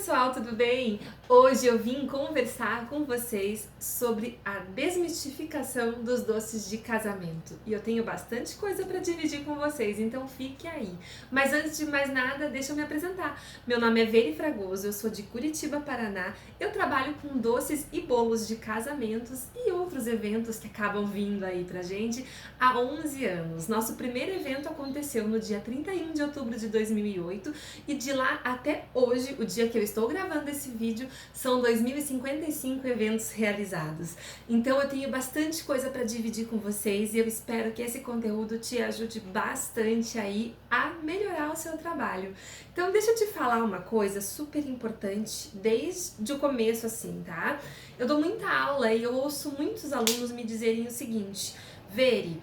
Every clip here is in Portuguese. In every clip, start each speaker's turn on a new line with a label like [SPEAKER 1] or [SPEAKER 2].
[SPEAKER 1] pessoal, tudo bem? Hoje eu vim conversar com vocês sobre a desmistificação dos doces de casamento. E eu tenho bastante coisa para dividir com vocês, então fique aí. Mas antes de mais nada, deixa eu me apresentar. Meu nome é Veri Fragoso, eu sou de Curitiba, Paraná. Eu trabalho com doces e bolos de casamentos e outros eventos que acabam vindo aí pra gente há 11 anos. Nosso primeiro evento aconteceu no dia 31 de outubro de 2008 e de lá até hoje, o dia que eu estou gravando esse vídeo, são 2055 eventos realizados. Então eu tenho bastante coisa para dividir com vocês e eu espero que esse conteúdo te ajude bastante aí a melhorar o seu trabalho. Então deixa eu te falar uma coisa super importante desde o começo assim, tá? Eu dou muita aula e eu ouço muitos alunos me dizerem o seguinte: Veri,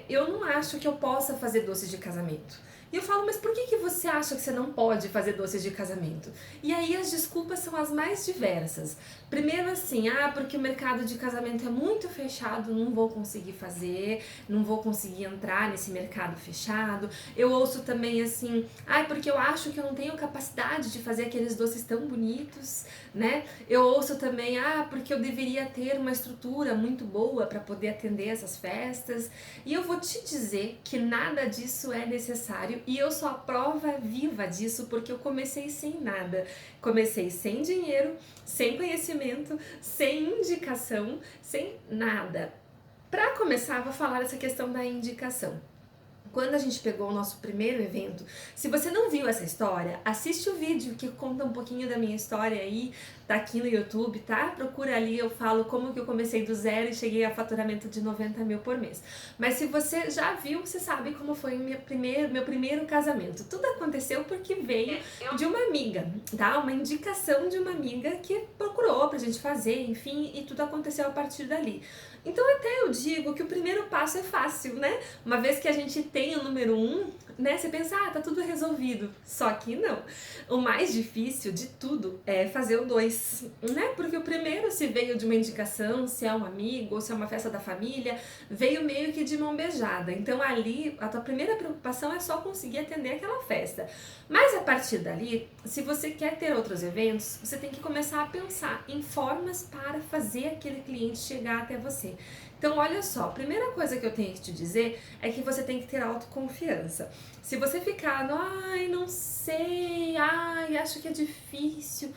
[SPEAKER 1] eu não acho que eu possa fazer doces de casamento. E eu falo, mas por que você acha que você não pode fazer doces de casamento? E aí as desculpas são as mais diversas. Primeiro assim, porque o mercado de casamento é muito fechado, não vou conseguir fazer, não vou conseguir entrar nesse mercado fechado. Eu ouço também assim, porque eu acho que eu não tenho capacidade de fazer aqueles doces tão bonitos, né? Eu ouço também, porque eu deveria ter uma estrutura muito boa para poder atender essas festas. E eu vou te dizer que nada disso é necessário. E eu sou a prova viva disso, porque eu comecei sem nada. Comecei sem dinheiro, sem conhecimento, sem indicação, sem nada. Para começar, vou falar essa questão da indicação. Quando a gente pegou o nosso primeiro evento, se você não viu essa história, assiste o vídeo que conta um pouquinho da minha história aí, tá aqui no YouTube, tá? Procura ali, eu falo como que eu comecei do zero e cheguei a faturamento de 90 mil por mês. Mas se você já viu, você sabe como foi meu primeiro casamento. Tudo aconteceu porque veio de uma amiga, tá? Uma indicação de uma amiga que procurou pra gente fazer, enfim, e tudo aconteceu a partir dali. Então até eu digo que o primeiro passo é fácil, né? Uma vez que a gente tem o número 1, né? Você pensa, tá tudo resolvido. Só que não. O mais difícil de tudo é fazer o 2, né? Porque o primeiro, se veio de uma indicação, se é um amigo ou se é uma festa da família, veio meio que de mão beijada. Então ali, a tua primeira preocupação é só conseguir atender aquela festa. Mas a partir dali, se você quer ter outros eventos, você tem que começar a pensar em formas para fazer aquele cliente chegar até você. Então, olha só, a primeira coisa que eu tenho que te dizer é que você tem que ter autoconfiança. Se você ficar, não sei, acho que é difícil,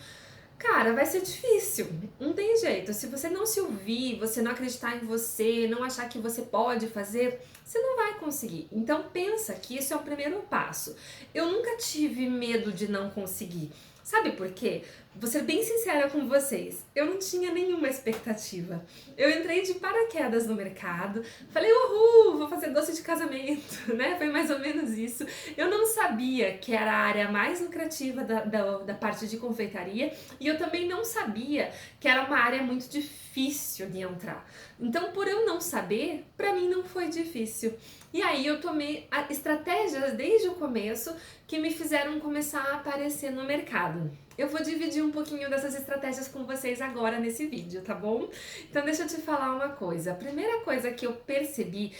[SPEAKER 1] cara, vai ser difícil, não tem jeito. Se você não se ouvir, você não acreditar em você, não achar que você pode fazer, você não vai conseguir. Então pensa que isso é o primeiro passo. Eu nunca tive medo de não conseguir. Sabe por quê? Vou ser bem sincera com vocês, eu não tinha nenhuma expectativa. Eu entrei de paraquedas no mercado, falei, uhul, vou fazer doce de casamento, né? Foi mais ou menos isso. Eu não sabia que era a área mais lucrativa da parte de confeitaria e eu também não sabia que era uma área muito difícil de entrar. Então, por eu não saber, pra mim não foi difícil. E aí eu tomei estratégias desde o começo que me fizeram começar a aparecer no mercado. Eu vou dividir um pouquinho dessas estratégias com vocês agora nesse vídeo, tá bom? Então deixa eu te falar uma coisa. A primeira coisa que eu percebi,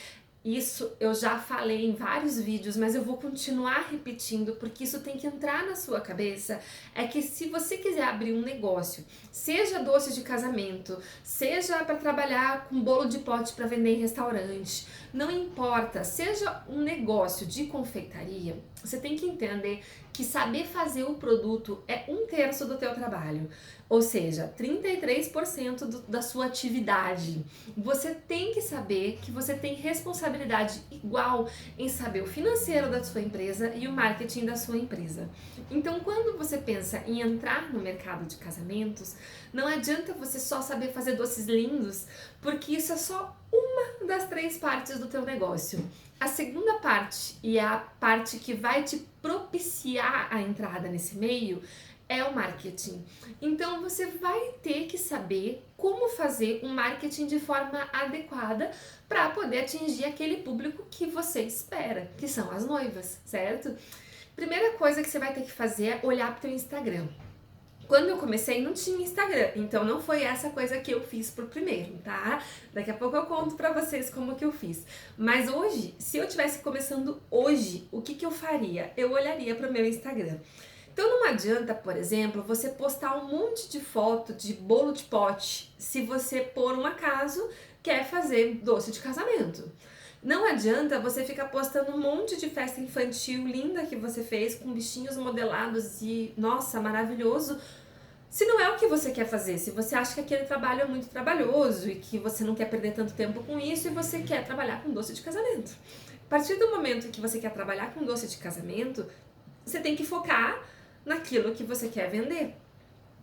[SPEAKER 1] isso eu já falei em vários vídeos, mas eu vou continuar repetindo porque isso tem que entrar na sua cabeça, é que se você quiser abrir um negócio, seja doce de casamento, seja para trabalhar com bolo de pote para vender em restaurante, não importa, seja um negócio de confeitaria, você tem que entender que saber fazer o produto é 1/3 do teu trabalho, ou seja, 33% da sua atividade. Você tem que saber que você tem responsabilidade igual em saber o financeiro da sua empresa e o marketing da sua empresa. Então, quando você pensa em entrar no mercado de casamentos, não adianta você só saber fazer doces lindos, porque isso é só uma das 3 partes do teu negócio. A segunda parte, e é a parte que vai te propiciar a entrada nesse meio, é o marketing. Então você vai ter que saber como fazer um marketing de forma adequada para poder atingir aquele público que você espera, que são as noivas, certo? Primeira coisa que você vai ter que fazer é olhar para o teu Instagram. Quando eu comecei não tinha Instagram, então não foi essa coisa que eu fiz por primeiro, tá? Daqui a pouco eu conto pra vocês como que eu fiz. Mas hoje, se eu tivesse começando hoje, o que eu faria? Eu olharia pro meu Instagram. Então não adianta, por exemplo, você postar um monte de foto de bolo de pote se você, por um acaso, quer fazer doce de casamento. Não adianta você ficar postando um monte de festa infantil linda que você fez com bichinhos modelados e, nossa, maravilhoso, se não é o que você quer fazer, se você acha que aquele trabalho é muito trabalhoso e que você não quer perder tanto tempo com isso e você quer trabalhar com doce de casamento. A partir do momento que você quer trabalhar com doce de casamento, você tem que focar naquilo que você quer vender.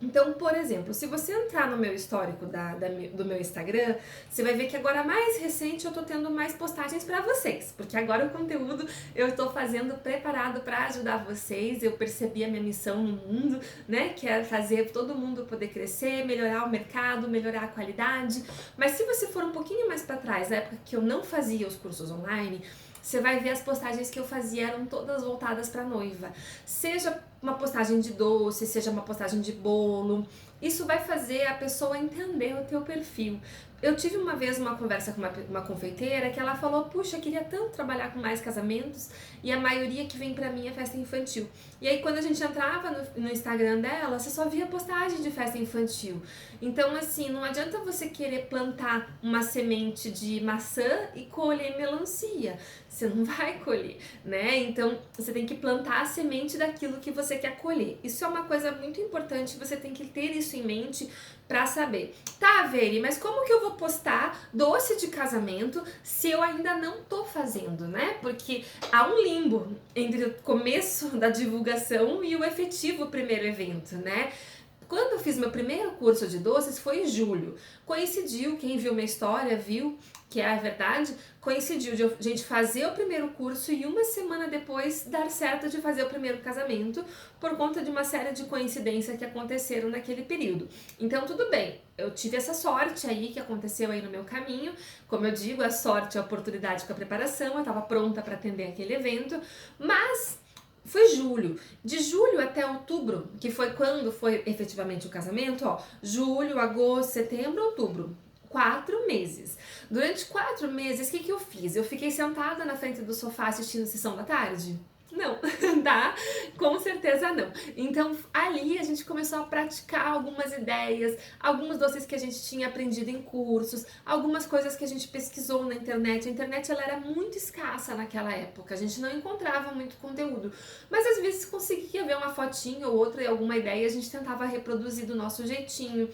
[SPEAKER 1] Então, por exemplo, se você entrar no meu histórico do meu Instagram, você vai ver que agora mais recente eu tô tendo mais postagens para vocês, porque agora o conteúdo eu tô fazendo preparado para ajudar vocês. Eu percebi a minha missão no mundo, né, que é fazer todo mundo poder crescer, melhorar o mercado, melhorar a qualidade. Mas se você for um pouquinho mais para trás, na época que eu não fazia os cursos online, você vai ver as postagens que eu fazia eram todas voltadas para noiva. Seja uma postagem de doce, seja uma postagem de bolo. Isso vai fazer a pessoa entender o teu perfil. Eu tive uma vez uma conversa com uma confeiteira que ela falou, puxa, queria tanto trabalhar com mais casamentos e a maioria que vem pra mim é festa infantil. E aí quando a gente entrava no Instagram dela, você só via postagem de festa infantil. Então assim, não adianta você querer plantar uma semente de maçã e colher melancia. Você não vai colher, né? Então você tem que plantar a semente daquilo que você quer colher. Isso é uma coisa muito importante, você tem que ter isso em mente pra saber. Tá, Veri, mas como que eu vou postar doce de casamento se eu ainda não tô fazendo, né? Porque há um limbo entre o começo da divulgação e o efetivo primeiro evento, né? Quando eu fiz meu primeiro curso de doces foi em julho. Coincidiu, quem viu minha história viu que é a verdade, coincidiu de a gente fazer o primeiro curso e uma semana depois dar certo de fazer o primeiro casamento por conta de uma série de coincidências que aconteceram naquele período. Então tudo bem, eu tive essa sorte aí que aconteceu aí no meu caminho, como eu digo, a sorte, a oportunidade com a preparação, eu estava pronta para atender aquele evento, mas foi julho. De julho até outubro, que foi quando foi efetivamente o casamento, ó, julho, agosto, setembro, outubro. 4 meses. Durante 4 meses, o que eu fiz? Eu fiquei sentada na frente do sofá assistindo Sessão da Tarde? Não, tá? Com certeza não. Então, ali a gente começou a praticar algumas ideias, alguns doces que a gente tinha aprendido em cursos, algumas coisas que a gente pesquisou na internet. A internet ela era muito escassa naquela época, a gente não encontrava muito conteúdo, mas às vezes conseguia ver uma fotinha ou outra e alguma ideia e a gente tentava reproduzir do nosso jeitinho.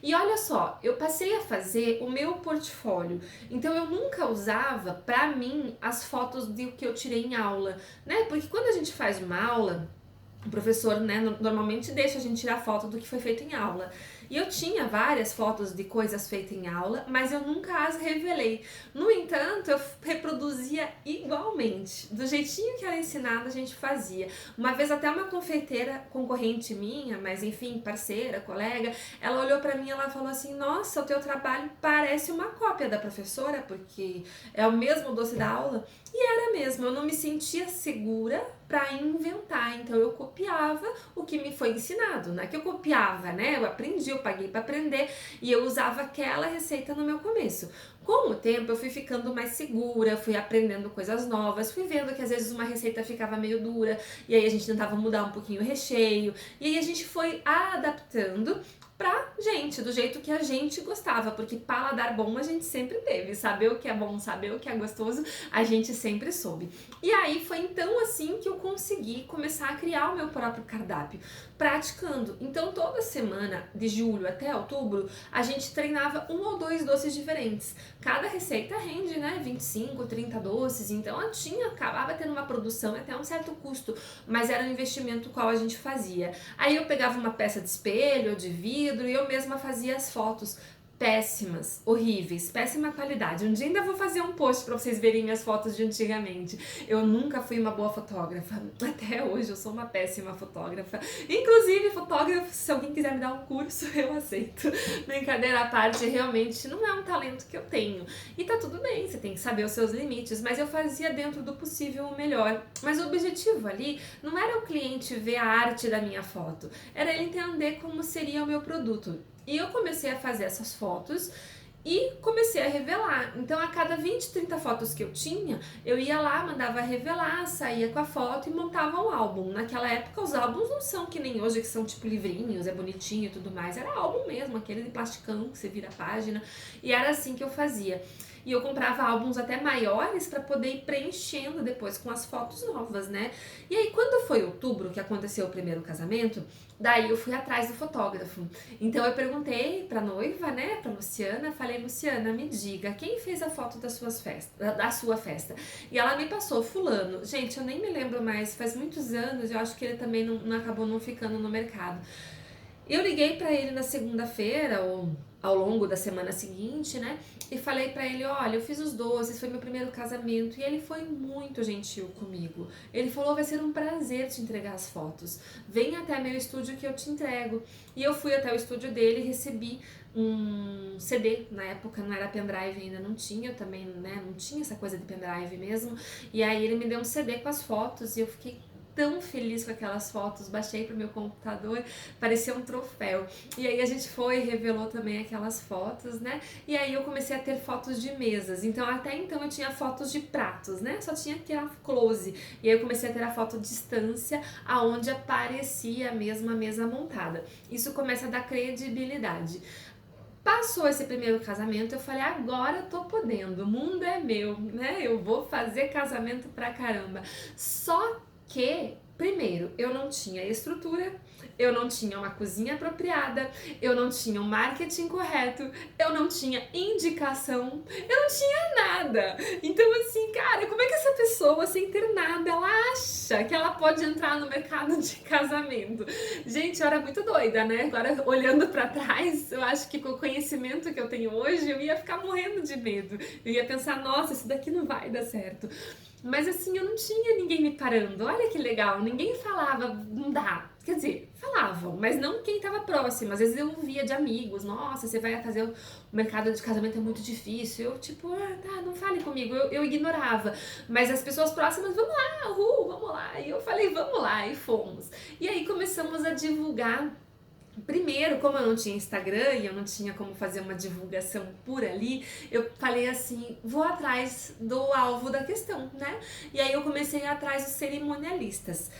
[SPEAKER 1] E olha só, eu passei a fazer o meu portfólio, então eu nunca usava pra mim as fotos do que eu tirei em aula, né? Porque quando a gente faz uma aula, o professor, né, normalmente deixa a gente tirar foto do que foi feito em aula. E eu tinha várias fotos de coisas feitas em aula, mas eu nunca as revelei. No entanto, eu reproduzia igualmente. Do jeitinho que era ensinado, a gente fazia. Uma vez até uma confeiteira concorrente minha, mas enfim, parceira, colega, ela olhou pra mim e ela falou assim, nossa, o teu trabalho parece uma cópia da professora, porque é o mesmo doce da aula. E era mesmo, eu não me sentia segura para inventar, então eu copiava o que me foi ensinado, não é que eu copiava, né? Eu aprendi, eu paguei para aprender e eu usava aquela receita no meu começo. Com o tempo eu fui ficando mais segura, fui aprendendo coisas novas, fui vendo que às vezes uma receita ficava meio dura e aí a gente tentava mudar um pouquinho o recheio e aí a gente foi adaptando pra gente, do jeito que a gente gostava, porque paladar bom a gente sempre teve, saber o que é bom, saber o que é gostoso, a gente sempre soube. E aí foi então assim que eu consegui começar a criar o meu próprio cardápio, praticando. Então toda semana, de julho até outubro, a gente treinava 1 ou 2 doces diferentes. Cada receita rende, né, 25, 30 doces, então acabava tendo uma produção até um certo custo, mas era um investimento qual a gente fazia. Aí eu pegava uma peça de espelho, de vidro, e eu mesma fazia as fotos péssimas, horríveis, péssima qualidade. Um dia ainda vou fazer um post pra vocês verem minhas fotos de antigamente. Eu nunca fui uma boa fotógrafa. Até hoje eu sou uma péssima fotógrafa. Inclusive, fotógrafo, se alguém quiser me dar um curso, eu aceito. Brincadeira à parte, realmente não é um talento que eu tenho. E tá tudo bem, você tem que saber os seus limites, mas eu fazia dentro do possível o melhor. Mas o objetivo ali não era o cliente ver a arte da minha foto, era ele entender como seria o meu produto. E eu comecei a fazer essas fotos E comecei a revelar. Então, a cada 20, 30 fotos que eu tinha, eu ia lá, mandava revelar, saía com a foto e montava um álbum. Naquela época, os álbuns não são que nem hoje, que são tipo livrinhos, é bonitinho e tudo mais. Era álbum mesmo, aquele de plasticão que você vira a página. E era assim que eu fazia. E eu comprava álbuns até maiores para poder ir preenchendo depois com as fotos novas, né? E aí, quando foi outubro, que aconteceu o primeiro casamento, daí eu fui atrás do fotógrafo. Então eu perguntei pra noiva, né, pra Luciana, falei, Luciana, me diga, quem fez a foto das suas festas, da sua festa? E ela me passou fulano. Gente, eu nem me lembro mais, faz muitos anos, eu acho que ele também não acabou não ficando no mercado. Eu liguei pra ele na segunda-feira, ou ao longo da semana seguinte, né? E falei pra ele, olha, eu fiz os doces, foi meu primeiro casamento. E ele foi muito gentil comigo. Ele falou, vai ser um prazer te entregar as fotos. Vem até meu estúdio que eu te entrego. E eu fui até o estúdio dele e recebi um CD. Na época não era pendrive, ainda não tinha, eu também, né? Não tinha essa coisa de pendrive mesmo. E aí ele me deu um CD com as fotos e eu fiquei tão feliz com aquelas fotos, baixei pro meu computador, parecia um troféu. E aí a gente foi e revelou também aquelas fotos, né? E aí eu comecei a ter fotos de mesas. Então até então eu tinha fotos de pratos, né? Só tinha que tirar close. E aí eu comecei a ter a foto distância, aonde aparecia mesmo a mesa montada. Isso começa a dar credibilidade. Passou esse primeiro casamento, eu falei, agora eu tô podendo, o mundo é meu, né? Eu vou fazer casamento pra caramba. Só que, primeiro, eu não tinha estrutura, eu não tinha uma cozinha apropriada, eu não tinha um marketing correto, eu não tinha indicação, eu não tinha nada. Então, assim, cara, como é que essa pessoa, sem ter nada, ela acha que ela pode entrar no mercado de casamento? Gente, eu era muito doida, né? Agora, olhando pra trás, eu acho que com o conhecimento que eu tenho hoje, eu ia ficar morrendo de medo. Eu ia pensar, nossa, isso daqui não vai dar certo. Mas assim, eu não tinha ninguém me parando. Olha que legal, ninguém falava, não dá. Quer dizer, falavam, mas não quem estava próximo. Às vezes eu ouvia de amigos, nossa, você vai fazer o mercado de casamento é muito difícil. Eu tipo, tá, não fale comigo. Eu ignorava. Mas as pessoas próximas, vamos lá, vamos lá. E eu falei, vamos lá, e fomos. E aí começamos a divulgar. Primeiro, como eu não tinha Instagram e eu não tinha como fazer uma divulgação por ali, eu falei assim, vou atrás do alvo da questão, né? E aí eu comecei a ir atrás dos cerimonialistas.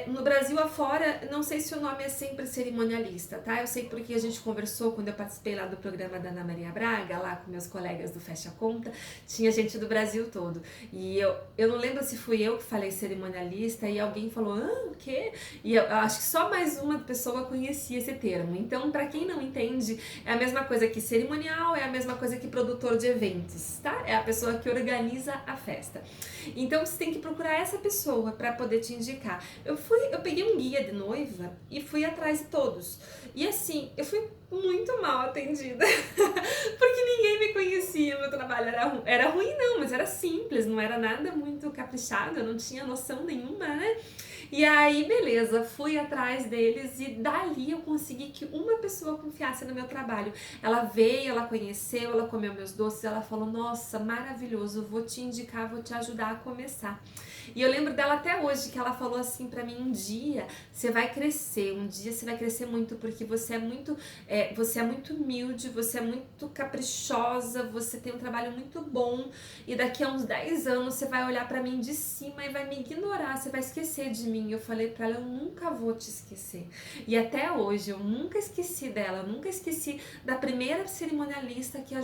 [SPEAKER 1] No Brasil afora, não sei se o nome é sempre cerimonialista, tá? Eu sei porque a gente conversou quando eu participei lá do programa da Ana Maria Braga, lá com meus colegas do Fecha Conta, tinha gente do Brasil todo. E eu não lembro se fui eu que falei cerimonialista e alguém falou, o quê? E eu acho que só mais uma pessoa conhecia esse termo. Então, para quem não entende, é a mesma coisa que cerimonial, é a mesma coisa que produtor de eventos, tá? É a pessoa que organiza a festa. Então, você tem que procurar essa pessoa para poder te indicar. Eu peguei um guia de noiva e fui atrás de todos. E assim, eu fui muito mal atendida, porque ninguém me conhecia, meu trabalho era ruim não, mas era simples, não era nada muito caprichado, eu não tinha noção nenhuma, né? E aí, beleza, fui atrás deles e dali eu consegui que uma pessoa confiasse no meu trabalho. Ela veio, ela conheceu, ela comeu meus doces, ela falou, nossa, maravilhoso, vou te indicar, vou te ajudar a começar. E eu lembro dela até hoje, que ela falou assim pra mim, um dia você vai crescer, um dia você vai crescer muito, porque você é muito humilde, você é muito caprichosa, você tem um trabalho muito bom, e daqui a uns 10 anos você vai olhar pra mim de cima e vai me ignorar, você vai esquecer de mim. Eu falei pra ela, eu nunca vou te esquecer. E até hoje eu nunca esqueci dela, eu nunca esqueci da primeira cerimonialista que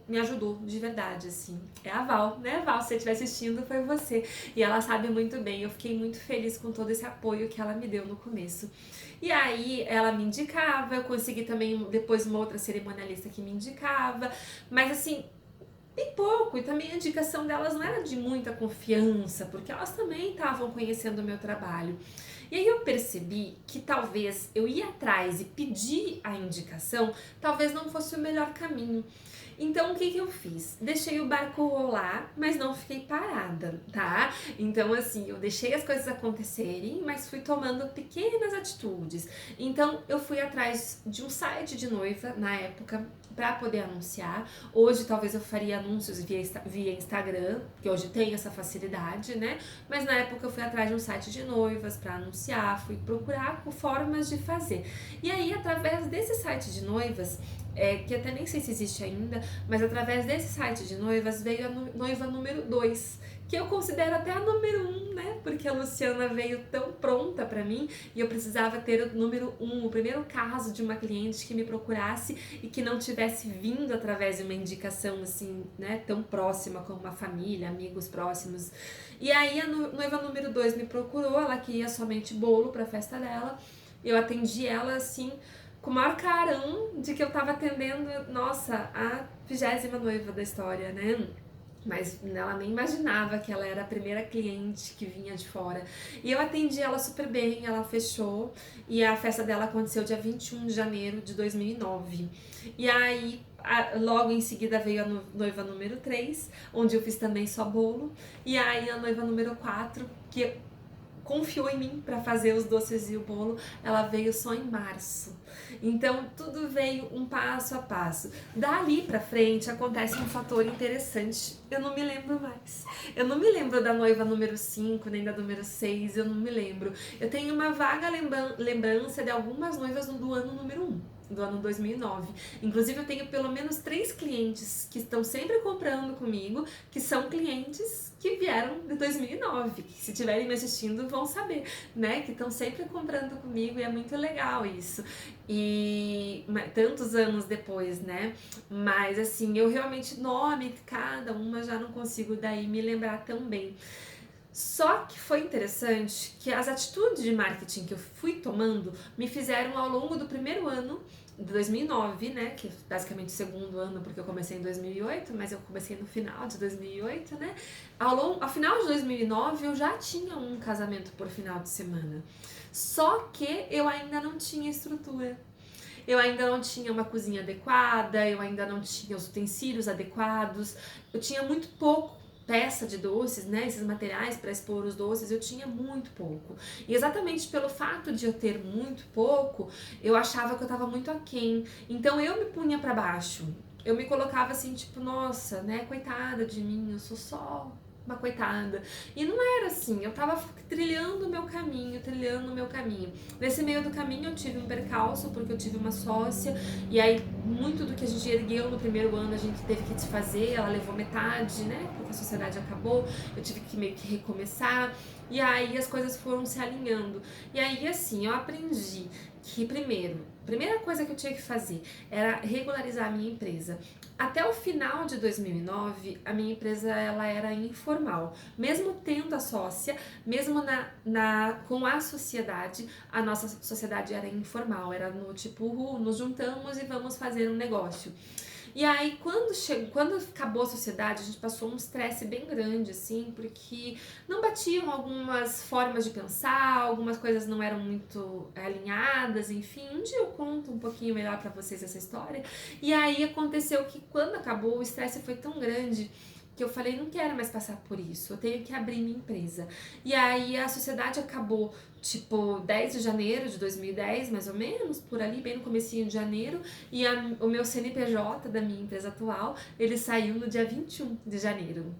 [SPEAKER 1] me ajudou de verdade, assim. É a Val, né, Val? Se você estiver assistindo, foi você. E ela sabe muito bem, eu fiquei muito feliz com todo esse apoio que ela me deu no começo. E aí ela me indicava, eu consegui também depois uma outra cerimonialista que me indicava, mas assim, bem pouco, e também a indicação delas não era de muita confiança, porque elas também estavam conhecendo o meu trabalho. E aí eu percebi que talvez eu ir atrás e pedir a indicação, talvez não fosse o melhor caminho. Então, o que eu fiz? Deixei o barco rolar, mas não fiquei parada, tá? Então, assim, eu deixei as coisas acontecerem, mas fui tomando pequenas atitudes. Então, eu fui atrás de um site de noiva, na época, para poder anunciar. Hoje, talvez eu faria anúncios via Instagram, que hoje tem essa facilidade, né? Mas na época eu fui atrás de um site de noivas para anunciar, fui procurar formas de fazer. E aí, através desse site de noivas, que até nem sei se existe ainda, mas através desse site de noivas veio a noiva número 2, que eu considero até a número 1, né? Porque a Luciana veio tão pronta pra mim e eu precisava ter o número 1, o primeiro caso de uma cliente que me procurasse e que não tivesse vindo através de uma indicação assim, né, tão próxima como uma família, amigos próximos. E aí a noiva número 2 me procurou, ela queria somente bolo pra festa dela. Eu atendi ela assim com o maior carão de que eu tava atendendo, nossa, a 20ª noiva da história, né? Mas ela nem imaginava que ela era a primeira cliente que vinha de fora. E eu atendi ela super bem, ela fechou. E a festa dela aconteceu dia 21 de janeiro de 2009. E aí, logo em seguida veio a noiva número 3, onde eu fiz também só bolo. E aí a noiva número 4, que confiou em mim para fazer os doces e o bolo, ela veio só em março. Então tudo veio um passo a passo. Dali pra frente acontece um fator interessante. Eu não me lembro mais. Eu não me lembro da noiva número 5, nem da número 6, eu não me lembro. Eu tenho uma vaga lembrança de algumas noivas do ano número 1. Do ano 2009. Inclusive eu tenho pelo menos 3 clientes que estão sempre comprando comigo, que são clientes que vieram de 2009, que se estiverem me assistindo vão saber, né, que estão sempre comprando comigo e é muito legal isso. E tantos anos depois, né, mas assim, eu realmente, nome de cada uma já não consigo daí me lembrar tão bem. Só que foi interessante que as atitudes de marketing que eu fui tomando me fizeram ao longo do primeiro ano de 2009, né, que é basicamente o segundo ano, porque eu comecei em 2008, mas eu comecei no final de 2008, né, ao final de 2009 eu já tinha um casamento por final de semana, só que eu ainda não tinha estrutura. Eu ainda não tinha uma cozinha adequada, eu ainda não tinha os utensílios adequados, eu tinha muito pouco peça de doces, né, esses materiais para expor os doces, eu tinha muito pouco. E exatamente pelo fato de eu ter muito pouco, eu achava que eu estava muito aquém. Então eu me punha para baixo. Eu me colocava assim, tipo, nossa, né, coitada de mim, eu sou só uma coitada. E não era assim, eu tava trilhando o meu caminho, trilhando o meu caminho. Nesse meio do caminho eu tive um percalço, porque eu tive uma sócia, e aí muito do que a gente ergueu no primeiro ano a gente teve que desfazer, ela levou metade, né, porque a sociedade acabou, eu tive que meio que recomeçar, e aí as coisas foram se alinhando. E aí assim, eu aprendi que primeira coisa que eu tinha que fazer era regularizar a minha empresa. Até o final de 2009, a minha empresa ela era informal. Mesmo tendo a sócia, mesmo com a sociedade, a nossa sociedade era informal. Era no tipo, nos juntamos e vamos fazer um negócio. E aí, quando acabou a sociedade, a gente passou um estresse bem grande, assim, porque não batiam algumas formas de pensar, algumas coisas não eram muito alinhadas, enfim. Um dia eu conto um pouquinho melhor pra vocês essa história. E aí aconteceu que quando acabou, o estresse foi tão grande que eu falei, não quero mais passar por isso, eu tenho que abrir minha empresa. E aí a sociedade acabou, tipo, 10 de janeiro de 2010, mais ou menos, por ali, bem no comecinho de janeiro, e o meu CNPJ da minha empresa atual, ele saiu no dia 21 de janeiro.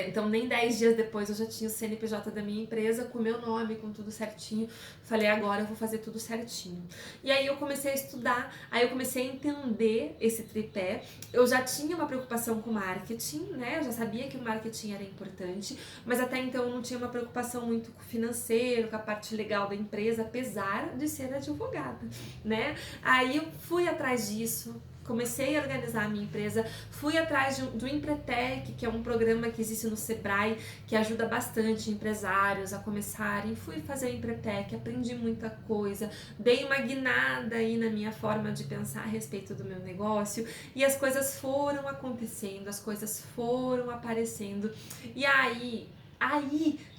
[SPEAKER 1] Então nem 10 dias depois eu já tinha o CNPJ da minha empresa com o meu nome, com tudo certinho. Falei, agora eu vou fazer tudo certinho. E aí eu comecei a estudar, aí eu comecei a entender esse tripé. Eu já tinha uma preocupação com marketing, né? Eu já sabia que o marketing era importante, mas até então eu não tinha uma preocupação muito com o financeiro, com a parte legal da empresa, apesar de ser advogada, né? Aí eu fui atrás disso, comecei a organizar a minha empresa, fui atrás do Empretec, que é um programa que existe no Sebrae, que ajuda bastante empresários a começarem, fui fazer o Empretec, aprendi muita coisa, dei uma guinada aí na minha forma de pensar a respeito do meu negócio, e as coisas foram acontecendo, as coisas foram aparecendo, e aí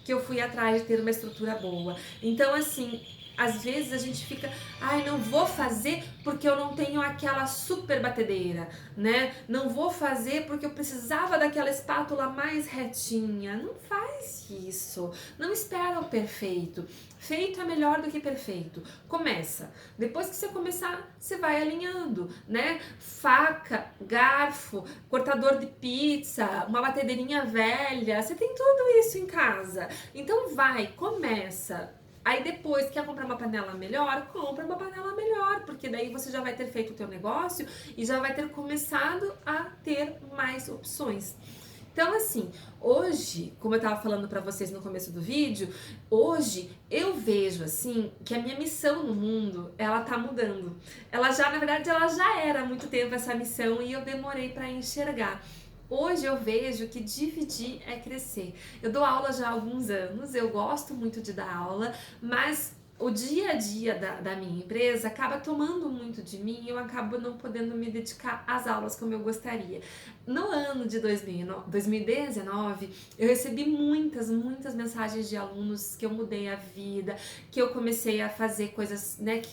[SPEAKER 1] que eu fui atrás de ter uma estrutura boa. Então, assim, às vezes a gente fica, ai, não vou fazer porque eu não tenho aquela super batedeira, né? Não vou fazer porque eu precisava daquela espátula mais retinha. Não faz isso. Não espera o perfeito. Feito é melhor do que perfeito. Começa. Depois que você começar, você vai alinhando, né? Faca, garfo, cortador de pizza, uma batedeirinha velha, você tem tudo isso em casa. Então vai, começa. Aí depois, quer comprar uma panela melhor? Compra uma panela melhor, porque daí você já vai ter feito o teu negócio e já vai ter começado a ter mais opções. Então, assim, hoje, como eu tava falando pra vocês no começo do vídeo, hoje eu vejo, assim, que a minha missão no mundo, ela tá mudando. Ela já, na verdade, ela já era há muito tempo essa missão e eu demorei pra enxergar. Hoje eu vejo que dividir é crescer. Eu dou aula já há alguns anos, eu gosto muito de dar aula, mas o dia a dia da minha empresa acaba tomando muito de mim e eu acabo não podendo me dedicar às aulas como eu gostaria. No ano de 2019, eu recebi muitas mensagens de alunos que eu mudei a vida, que eu comecei a fazer coisas, né,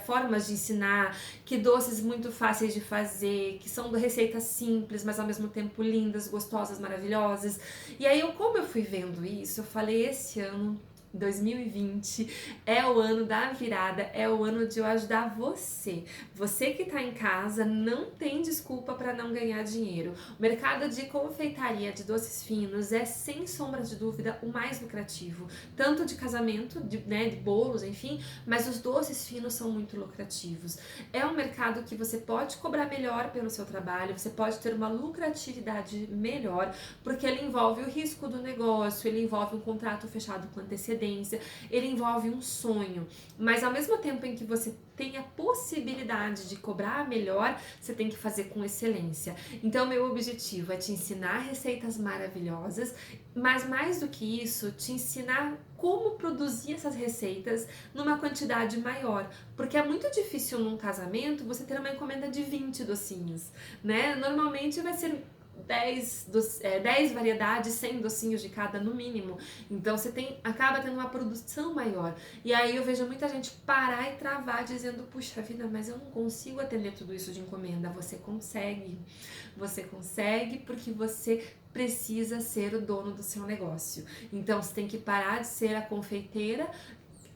[SPEAKER 1] formas de ensinar, que doces muito fáceis de fazer, que são receitas simples, mas ao mesmo tempo lindas, gostosas, maravilhosas. E aí, como eu fui vendo isso, eu falei, esse ano 2020 é o ano da virada, é o ano de eu ajudar você. Você que tá em casa não tem desculpa para não ganhar dinheiro. O mercado de confeitaria de doces finos é, sem sombra de dúvida, o mais lucrativo. Tanto de casamento, de bolos, enfim, mas os doces finos são muito lucrativos. É um mercado que você pode cobrar melhor pelo seu trabalho, você pode ter uma lucratividade melhor, porque ele envolve o risco do negócio, ele envolve um contrato fechado com antecedência, ele envolve um sonho, mas ao mesmo tempo em que você tem a possibilidade de cobrar melhor, você tem que fazer com excelência. Então, meu objetivo é te ensinar receitas maravilhosas, mas mais do que isso, te ensinar como produzir essas receitas numa quantidade maior, porque é muito difícil num casamento você ter uma encomenda de 20 docinhos, né? Normalmente vai ser 10 variedades, 100 docinhos de cada no mínimo. Então você acaba tendo uma produção maior. E aí eu vejo muita gente parar e travar dizendo, puxa vida, mas eu não consigo atender tudo isso de encomenda. Você consegue. Você consegue porque você precisa ser o dono do seu negócio. Então você tem que parar de ser a confeiteira.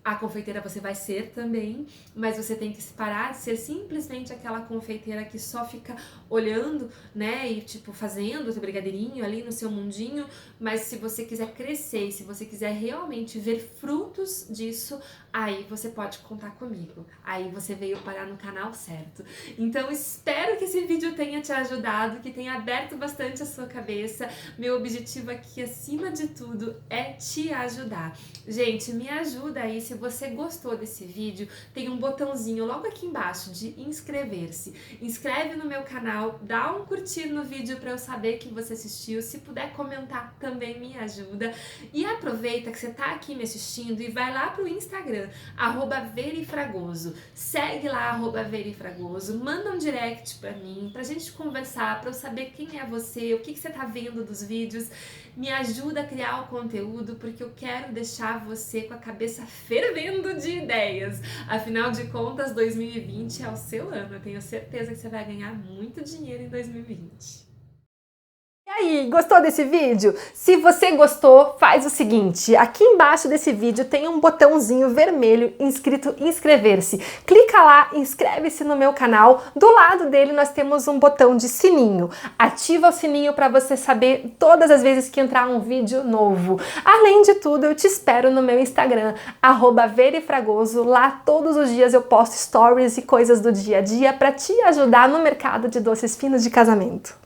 [SPEAKER 1] A confeiteira você vai ser também, mas você tem que parar de ser simplesmente aquela confeiteira que só fica olhando, né, e tipo fazendo o seu brigadeirinho ali no seu mundinho, mas se você quiser crescer, se você quiser realmente ver frutos disso, aí você pode contar comigo. Aí você veio parar no canal certo. Então espero que esse vídeo tenha te ajudado, que tenha aberto bastante a sua cabeça. Meu objetivo aqui, acima de tudo, é te ajudar. Gente, me ajuda aí. Se você gostou desse vídeo, tem um botãozinho logo aqui embaixo de inscrever-se. Inscreve no meu canal, dá um curtir no vídeo para eu saber que você assistiu. Se puder comentar, também me ajuda. E aproveita que você tá aqui me assistindo e vai lá pro Instagram, @verifragoso. Segue lá, @verifragoso. Manda um direct pra mim, pra gente conversar, pra eu saber quem é você, o que você tá vendo dos vídeos. Me ajuda a criar o conteúdo, porque eu quero deixar você com a cabeça fervendo de ideias. Afinal de contas, 2020 é o seu ano. Eu tenho certeza que você vai ganhar muito dinheiro em 2020.
[SPEAKER 2] E aí, gostou desse vídeo? Se você gostou, faz o seguinte, aqui embaixo desse vídeo tem um botãozinho vermelho escrito inscrever-se. Clica lá, inscreve-se no meu canal. Do lado dele nós temos um botão de sininho. Ativa o sininho para você saber todas as vezes que entrar um vídeo novo. Além de tudo, eu te espero no meu Instagram, @verifragoso. Lá todos os dias eu posto stories e coisas do dia a dia para te ajudar no mercado de doces finos de casamento.